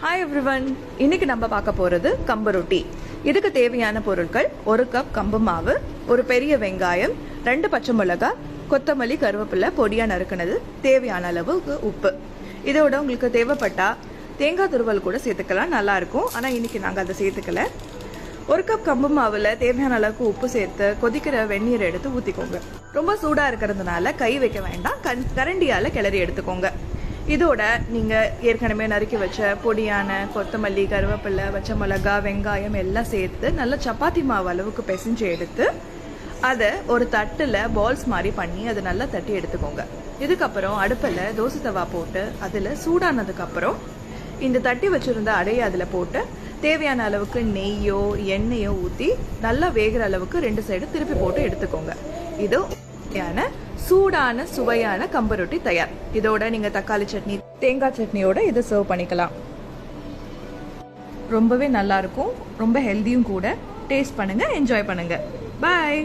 Hi everyone, இன்னைக்கு நம்ம பார்க்க போறது கம்பு ரொட்டி. இதுக்கு தேவையான பொருட்கள்: 1 கப் கம்பு மாவு, ஒரு பெரிய வெங்காயம், 2 பச்சை மிளகாய், கொத்தமல்லி, கருவேப்பிலை பொடியா நறுக்குனது, தேவையான அளவு உப்பு. இதோட உங்களுக்கு தேவைப்பட்டா தேங்காய் துருவல் கூட சேர்த்துக்கலாம், நல்லா இருக்கும். ஆனா இன்னைக்கு நாங்க அதை சேர்த்துக்கல. 1 கப் கம்பு மாவுல தேவையான அளவுக்கு உப்பு சேர்த்து கொதிக்கிற வெந்நீர் எடுத்து ஊத்திக்கோங்க. ரொம்ப சூடா இருக்கிறதுனால கை வைக்க வேண்டாம், கரண்டியால கிளறி எடுத்துக்கோங்க. இதோட நீங்க ஏற்கனவே நறுக்கி வச்ச பொடியான கொத்தமல்லி, கருவேப்பிலை, பச்சை மிளகாய், வெங்காயம் எல்லாம் சேர்த்து நல்லா சப்பாத்தி மாவு அளவுக்கு பிசைஞ்சு எடுத்து அதை ஒரு தட்டுல பால்ஸ் மாதிரி பண்ணி அதை நல்லா தட்டி எடுத்துக்கோங்க. இதுக்கப்புறம் அடுப்பில் தோசை தவா போட்டு அதில் சூடானதுக்கு அப்புறம் இந்த தட்டி வச்சிருந்த அடையை அதில் போட்டு தேவையான அளவுக்கு நெய்யோ எண்ணெயோ ஊற்றி நல்லா வேகிற அளவுக்கு 2 சைடு திருப்பி போட்டு எடுத்துக்கோங்க. இது சூடான சுவையான கம்பு ரொட்டி தயார். இதோட நீங்க தக்காளி சட்னி, தேங்காய் சட்னியோட இதை சர்வ் பண்ணிக்கலாம். ரொம்பவே நல்லா இருக்கும், ரொம்ப ஹெல்தியும் கூட. டேஸ்ட் பண்ணுங்க, என்ஜாய் பண்ணுங்க. பாய்.